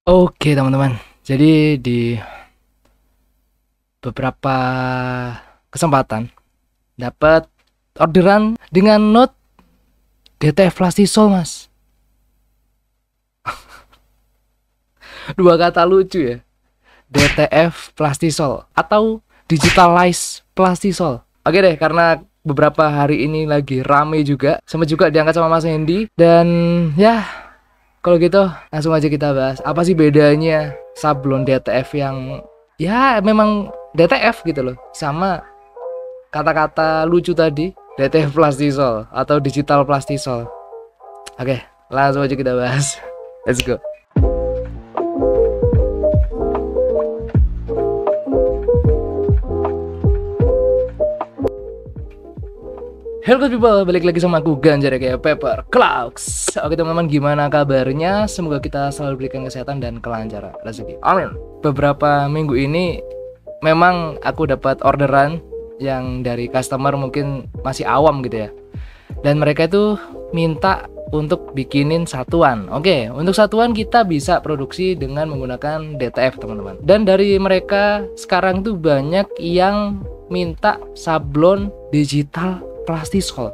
Oke teman-teman, jadi di beberapa kesempatan dapat orderan dengan note DTF Plastisol mas. Dua kata lucu ya, DTF Plastisol atau Digitalize Plastisol. Oke deh, karena beberapa hari ini lagi rame juga, sempat juga diangkat sama Mas Hendy. Dan ya, kalau gitu langsung aja kita bahas apa sih bedanya sablon DTF yang ya memang DTF gitu loh, sama kata-kata lucu tadi DTF Plastisol atau Digital Plastisol. Oke, langsung aja kita bahas. Let's go. Hello people, balik lagi sama aku Ganjar kayak Pepper Clouds. Oke teman-teman, gimana kabarnya? Semoga kita selalu diberikan kesehatan dan kelancaran rezeki. Amin. Beberapa minggu ini memang aku dapat orderan yang dari customer mungkin masih awam gitu ya. Dan mereka itu minta untuk bikinin satuan. Oke, untuk satuan kita bisa produksi dengan menggunakan DTF teman-teman. Dan dari mereka sekarang tuh banyak yang minta sablon digital Plastisol.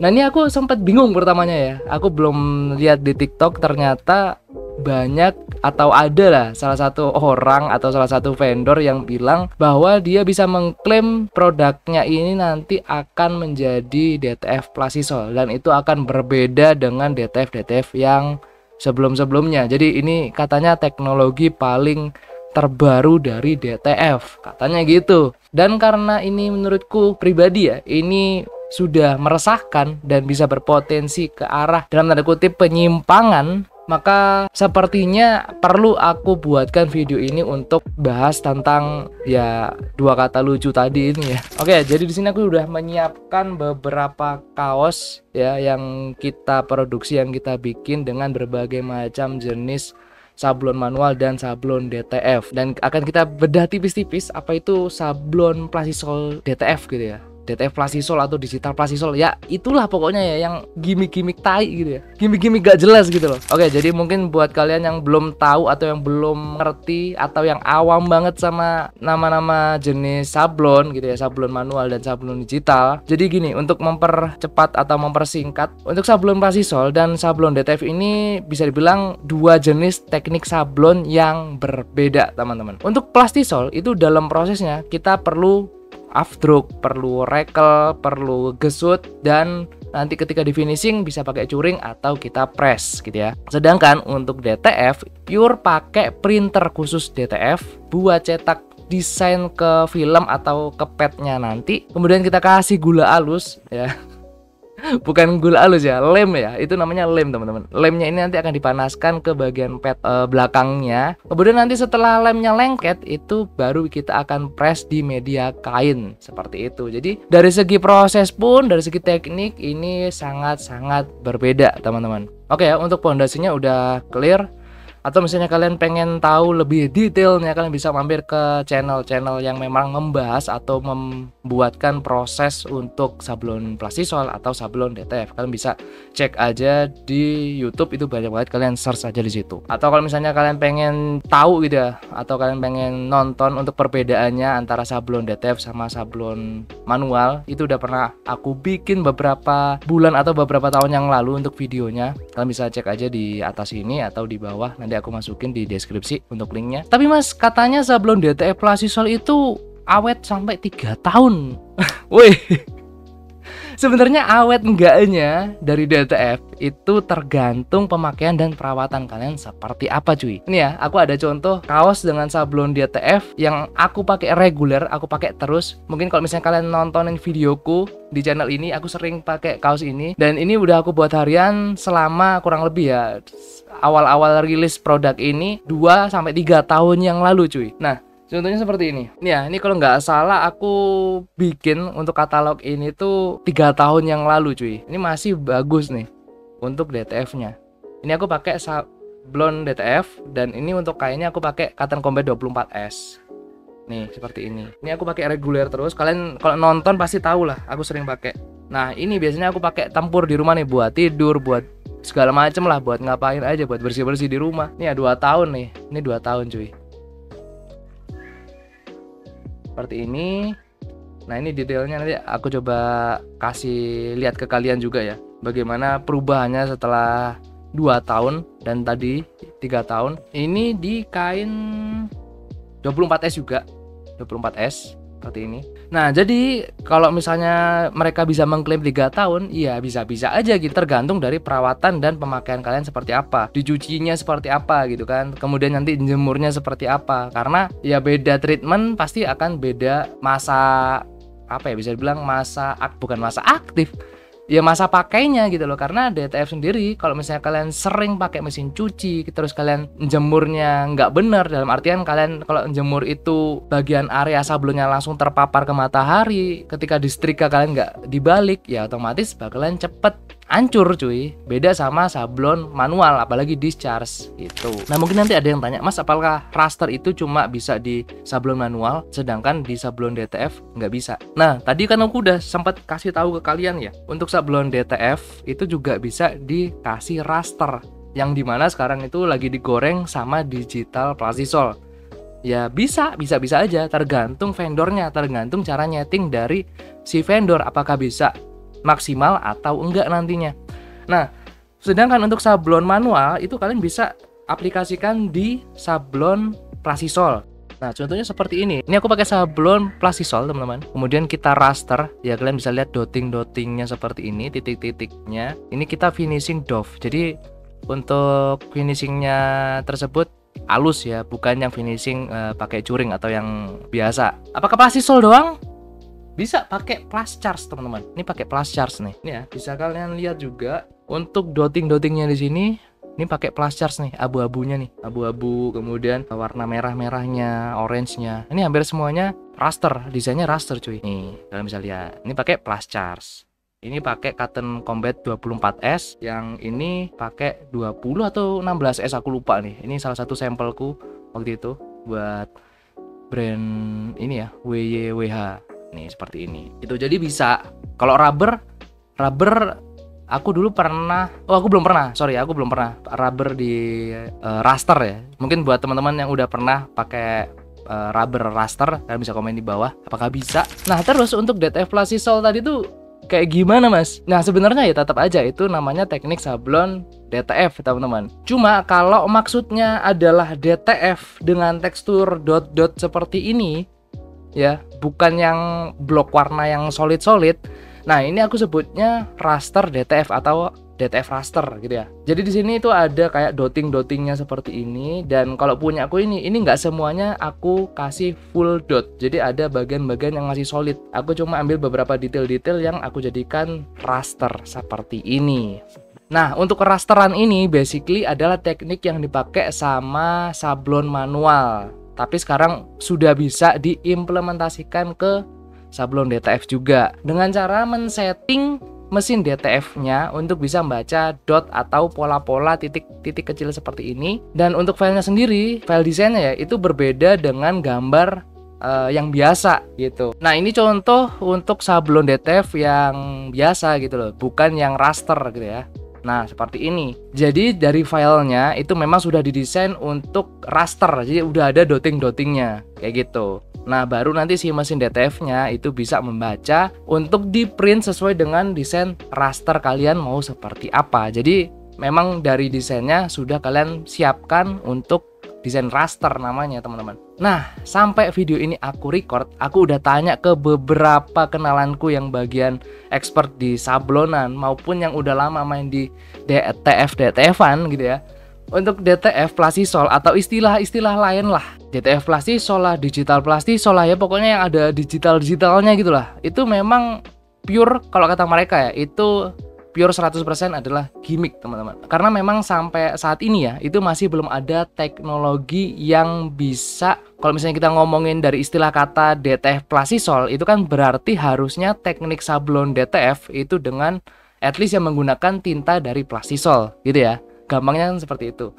Nah ini aku sempat bingung pertamanya ya. Aku belum lihat di TikTok, ternyata banyak atau ada lah salah satu orang atau salah satu vendor yang bilang bahwa dia bisa mengklaim produknya ini nanti akan menjadi DTF Plastisol dan itu akan berbeda dengan DTF yang sebelum-sebelumnya. Jadi ini katanya teknologi paling terbaru dari DTF, katanya gitu. Dan karena ini menurutku pribadi ya, ini sudah meresahkan dan bisa berpotensi ke arah dalam tanda kutip penyimpangan, maka sepertinya perlu aku buatkan video ini untuk bahas tentang ya dua kata lucu tadi ini ya. Oke, jadi di sini aku udah menyiapkan beberapa kaos ya yang kita produksi, yang kita bikin dengan berbagai macam jenis sablon manual dan sablon DTF, dan akan kita bedah tipis-tipis apa itu sablon Plastisol DTF gitu ya, DTF Plastisol atau Digital Plastisol ya, itulah pokoknya ya yang gimmick-gimmick tai gitu ya, gimmick-gimmick gak jelas gitu loh. Oke, jadi mungkin buat kalian yang belum tahu atau yang belum ngerti atau yang awam banget sama nama-nama jenis sablon gitu ya, sablon manual dan sablon digital, jadi gini, untuk mempercepat atau mempersingkat, untuk sablon Plastisol dan sablon DTF ini bisa dibilang dua jenis teknik sablon yang berbeda teman-teman. Untuk Plastisol itu dalam prosesnya kita perlu afdruk, perlu rekel, perlu gesut, dan nanti ketika di finishing bisa pakai curing atau kita press gitu ya. Sedangkan untuk DTF pure pakai printer khusus DTF buat cetak desain ke film atau ke padnya nanti. Kemudian kita kasih gula halus ya. Bukan gula halus ya, lem ya, itu namanya lem teman-teman. Lemnya ini nanti akan dipanaskan ke bagian pad belakangnya. Kemudian nanti setelah lemnya lengket, itu baru kita akan press di media kain seperti itu. Jadi dari segi proses pun, dari segi teknik ini sangat-sangat berbeda teman-teman. Oke ya, untuk pondasinya udah clear. Atau misalnya kalian pengen tahu lebih detailnya, kalian bisa mampir ke channel-channel yang memang membahas atau membuatkan proses untuk sablon Plastisol atau sablon DTF. Kalian bisa cek aja di YouTube, itu banyak banget, kalian search aja di situ. Atau kalau misalnya kalian pengen tahu gitu ya, atau kalian pengen nonton untuk perbedaannya antara sablon DTF sama sablon manual, itu udah pernah aku bikin beberapa bulan atau beberapa tahun yang lalu untuk videonya. Kalian bisa cek aja di atas ini atau di bawah, nanti aku masukin di deskripsi untuk linknya. Tapi mas, katanya sablon DTF Plastisol itu awet sampai 3 tahun. Woi, sebenarnya awet enggaknya dari DTF itu tergantung pemakaian dan perawatan kalian seperti apa cuy. Ini ya, aku ada contoh kaos dengan sablon DTF yang aku pakai reguler, aku pakai terus. Mungkin kalau misalnya kalian nontonin videoku di channel ini, aku sering pakai kaos ini, dan ini udah aku buat harian selama kurang lebih ya, awal-awal rilis produk ini 2-3 tahun yang lalu cuy. Nah, contohnya seperti ini. Nih ya, ini kalau nggak salah aku bikin untuk katalog ini tuh 3 tahun yang lalu cuy. Ini masih bagus nih untuk DTF-nya. Ini aku pakai sablon DTF, dan ini untuk kainnya aku pakai Cotton Combat 24S. Nih seperti ini. Ini aku pakai reguler terus. Kalian kalau nonton pasti tahu lah, aku sering pakai. Nah, ini biasanya aku pakai tempur di rumah nih buat tidur, buat segala macem lah, buat ngapain aja, buat bersih-bersih di rumah. Ini ya 2 tahun nih. Ini 2 tahun cuy. Seperti ini. Nah ini detailnya nanti aku coba kasih lihat ke kalian juga ya, bagaimana perubahannya setelah 2 tahun dan tadi 3 tahun. Ini di kain 24S juga, 24S seperti ini. Nah jadi kalau misalnya mereka bisa mengklaim 3 tahun, ya bisa-bisa aja gitu, tergantung dari perawatan dan pemakaian kalian seperti apa, dicucinya seperti apa gitu kan, kemudian nanti jemurnya seperti apa. Karena ya beda treatment pasti akan beda masa, apa ya, bisa dibilang bukan masa aktif ya, masa pakainya gitu loh. Karena DTF sendiri kalau misalnya kalian sering pakai mesin cuci, terus kalian jemurnya nggak bener, dalam artian kalian kalau jemur itu bagian area sablonnya langsung terpapar ke matahari, ketika disetrika kalian nggak dibalik, ya otomatis bakalan cepet hancur cuy. Beda sama sablon manual, apalagi discharge itu. Nah mungkin nanti ada yang tanya, Mas apakah raster itu cuma bisa di sablon manual sedangkan di sablon DTF nggak bisa? Nah tadi kan aku udah sempat kasih tahu ke kalian ya, untuk sablon DTF itu juga bisa dikasih raster, yang dimana sekarang itu lagi digoreng sama digital plastisol. Ya bisa aja, tergantung vendornya, tergantung cara nyeting dari si vendor, apakah bisa maksimal atau enggak nantinya. Nah sedangkan untuk sablon manual itu kalian bisa aplikasikan di sablon plastisol. Nah contohnya seperti ini. Ini aku pakai sablon plastisol teman-teman. Kemudian kita raster, ya kalian bisa lihat dotting-dottingnya seperti ini, titik-titiknya. Ini kita finishing doff. Jadi untuk finishingnya tersebut halus ya, bukan yang finishing pakai curing atau yang biasa. Apakah plastisol doang? Bisa pakai plus charge teman-teman. Ini pakai plus charge nih. Ini ya, bisa kalian lihat juga untuk dotting-dottingnya di sini. Ini pakai plus charge nih, abu-abunya nih, abu-abu, kemudian warna merah-merahnya, orange-nya. Ini hampir semuanya raster, desainnya raster cuy. Nih, kalian bisa lihat. Ini pakai plus charge. Ini pakai Cotton Combat 24S, yang ini pakai 20 atau 16S aku lupa nih. Ini salah satu sampelku waktu itu buat brand ini ya, WYWH. Nih seperti ini. Itu jadi bisa. Kalau rubber aku dulu pernah, aku belum pernah rubber di raster ya. Mungkin buat teman-teman yang udah pernah pakai rubber raster, kalian bisa komen di bawah apakah bisa. Nah terus untuk DTF plastisol tadi tuh kayak gimana mas? Nah sebenarnya ya tetap aja itu namanya teknik sablon DTF teman-teman. Cuma kalau maksudnya adalah DTF dengan tekstur dot-dot seperti ini ya, bukan yang blok warna yang solid-solid. Nah, ini aku sebutnya raster DTF atau DTF raster gitu ya. Jadi di sini itu ada kayak dotting-dottingnya seperti ini, dan kalau punya aku ini nggak semuanya aku kasih full dot. Jadi ada bagian-bagian yang masih solid. Aku cuma ambil beberapa detail-detail yang aku jadikan raster seperti ini. Nah, untuk rasteran ini basically adalah teknik yang dipakai sama sablon manual. Tapi sekarang sudah bisa diimplementasikan ke sablon DTF juga dengan cara men-setting mesin DTF-nya untuk bisa membaca dot atau pola-pola titik-titik kecil seperti ini. Dan untuk filenya sendiri, file desainnya ya itu berbeda dengan gambar yang biasa gitu. Nah ini contoh untuk sablon DTF yang biasa gitu loh, bukan yang raster gitu ya. Nah seperti ini. Jadi dari filenya itu memang sudah didesain untuk raster, jadi udah ada dotting-dottingnya kayak gitu. Nah baru nanti si mesin DTF-nya itu bisa membaca untuk di print sesuai dengan desain raster kalian mau seperti apa. Jadi memang dari desainnya sudah kalian siapkan untuk desain raster namanya teman-teman. Nah sampai video ini aku record, aku udah tanya ke beberapa kenalanku yang bagian expert di sablonan maupun yang udah lama main di DTF-an gitu ya. Untuk DTF plastisol atau istilah-istilah lain lah, DTF plastisol lah, digital plastisol lah ya, pokoknya yang ada digital-digitalnya gitulah. Itu memang pure, kalau kata mereka ya, itu pure 100% adalah gimmick teman-teman. Karena memang sampai saat ini ya, itu masih belum ada teknologi yang bisa, kalau misalnya kita ngomongin dari istilah kata DTF plastisol, itu kan berarti harusnya teknik sablon DTF itu dengan at least yang menggunakan tinta dari plastisol gitu ya. Gampangnya kan seperti itu.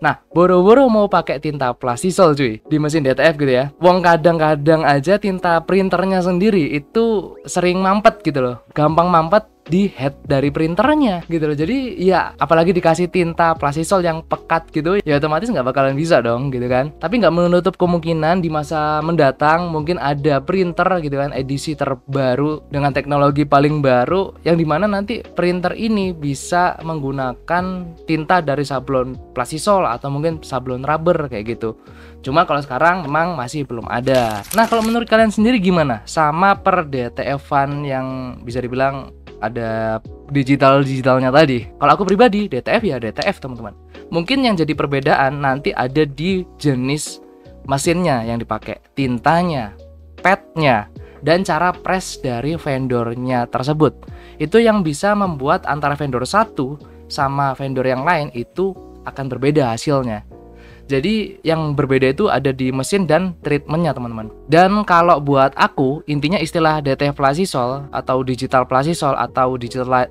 Nah, boro-boro mau pakai tinta plastisol cuy di mesin DTF gitu ya. Wong kadang-kadang aja tinta printernya sendiri itu sering mampet gitu loh. Gampang mampet di head dari printernya gitu loh. Jadi ya apalagi dikasih tinta plastisol yang pekat gitu, ya otomatis nggak bakalan bisa dong gitu kan. Tapi nggak menutup kemungkinan di masa mendatang mungkin ada printer gitu kan, edisi terbaru dengan teknologi paling baru, yang dimana nanti printer ini bisa menggunakan tinta dari sablon plastisol atau mungkin sablon rubber kayak gitu. Cuma kalau sekarang memang masih belum ada. Nah, kalau menurut kalian sendiri gimana sama per DTF-an yang bisa dibilang ada digitalnya tadi? Kalau aku pribadi, DTF ya DTF teman-teman. Mungkin yang jadi perbedaan nanti ada di jenis mesinnya yang dipakai, tintanya, padnya, dan cara press dari vendornya tersebut. Itu yang bisa membuat antara vendor satu sama vendor yang lain itu akan berbeda hasilnya. Jadi yang berbeda itu ada di mesin dan treatmentnya teman-teman. Dan kalau buat aku, intinya istilah DTF plastisol atau digital plastisol atau digitalize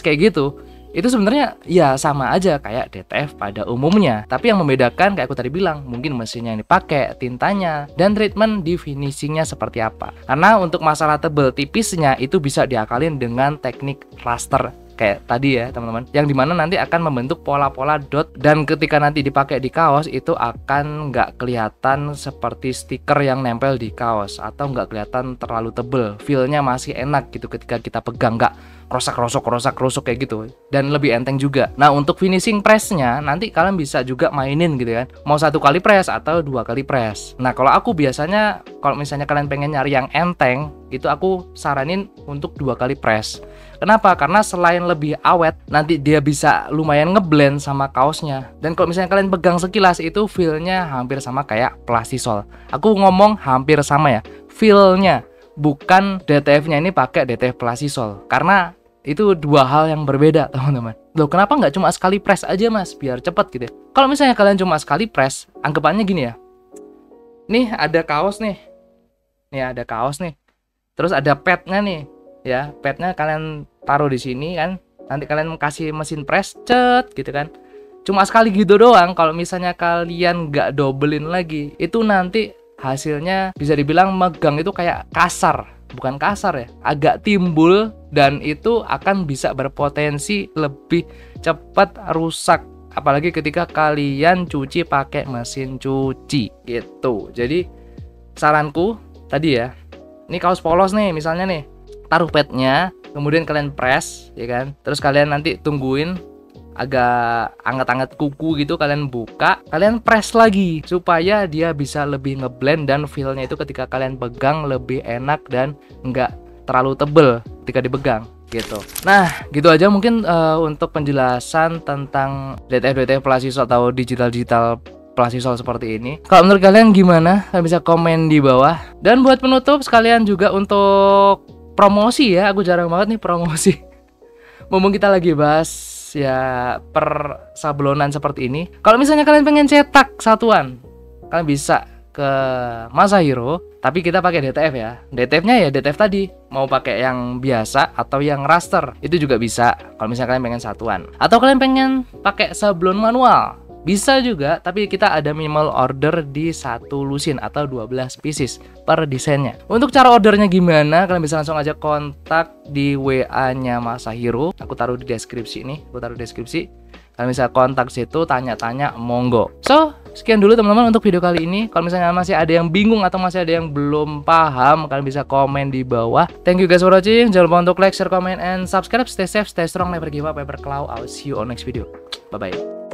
kayak gitu, itu sebenarnya ya sama aja kayak DTF pada umumnya. Tapi yang membedakan kayak aku tadi bilang, mungkin mesinnya yang dipakai, tintanya, dan treatment di finishingnya seperti apa. Karena untuk masalah tebel tipisnya itu bisa diakalin dengan teknik raster kayak tadi ya teman-teman, yang dimana nanti akan membentuk pola-pola dot, dan ketika nanti dipakai di kaos itu akan nggak kelihatan seperti stiker yang nempel di kaos, atau nggak kelihatan terlalu tebel, feelnya masih enak gitu ketika kita pegang, nggak rosak kayak gitu, dan lebih enteng juga. Nah, untuk finishing pressnya nanti kalian bisa juga mainin gitu kan, mau 1 kali press atau 2 kali press. Nah, kalau aku biasanya kalau misalnya kalian pengen nyari yang enteng, itu aku saranin untuk 2 kali press. Kenapa? Karena selain lebih awet, nanti dia bisa lumayan ngeblend sama kaosnya. Dan kalau misalnya kalian pegang sekilas itu feelnya hampir sama kayak plastisol. Aku ngomong hampir sama ya, feelnya, bukan DTF-nya ini pakai DTF plastisol. Karena itu dua hal yang berbeda teman-teman. Loh, kenapa nggak cuma sekali press aja mas, biar cepet gitu ya? Kalau misalnya kalian cuma sekali press, anggapannya gini ya. Nih ada kaos nih. Terus ada padnya nih. Ya, padnya kalian taruh di sini kan, nanti kalian kasih mesin press, cet gitu kan. Cuma sekali gitu doang. Kalau misalnya kalian nggak dobelin lagi, itu nanti hasilnya bisa dibilang megang itu kayak kasar. Bukan kasar ya, agak timbul, dan itu akan bisa berpotensi lebih cepat rusak. Apalagi ketika kalian cuci pakai mesin cuci gitu. Jadi saranku tadi ya, ini kaos polos nih misalnya nih, taruh padnya, kemudian kalian press ya kan, terus kalian nanti tungguin agak anget-anget kuku gitu, kalian buka, kalian press lagi supaya dia bisa lebih ngeblend, dan feelnya itu ketika kalian pegang lebih enak dan nggak terlalu tebel ketika dipegang gitu. Nah, gitu aja mungkin untuk penjelasan tentang DTF plastisol atau digital plastisol seperti ini. Kalau menurut kalian gimana? Kalian bisa komen di bawah. Dan buat penutup sekalian juga untuk promosi ya, aku jarang banget nih promosi. Mumpung kita lagi bahas ya per sablonan seperti ini. Kalau misalnya kalian pengen cetak satuan, kalian bisa ke Masahiro, tapi kita pakai DTF ya. DTF-nya ya DTF tadi. Mau pakai yang biasa atau yang raster, itu juga bisa. Kalau misalnya kalian pengen satuan, atau kalian pengen pakai sablon manual, bisa juga, tapi kita ada minimal order di 1 lusin atau 12 pieces per desainnya. Untuk cara ordernya gimana? Kalian bisa langsung aja kontak di WA-nya Masahiro. Aku taruh di deskripsi nih, Kalian bisa kontak situ, tanya-tanya, monggo. So, sekian dulu teman-teman untuk video kali ini. Kalau misalnya masih ada yang bingung atau masih ada yang belum paham, kalian bisa komen di bawah. Thank you guys for watching. Jangan lupa untuk like, share, comment, and subscribe. Stay safe, stay strong, never give up, never cloud. I'll see you on next video. Bye-bye.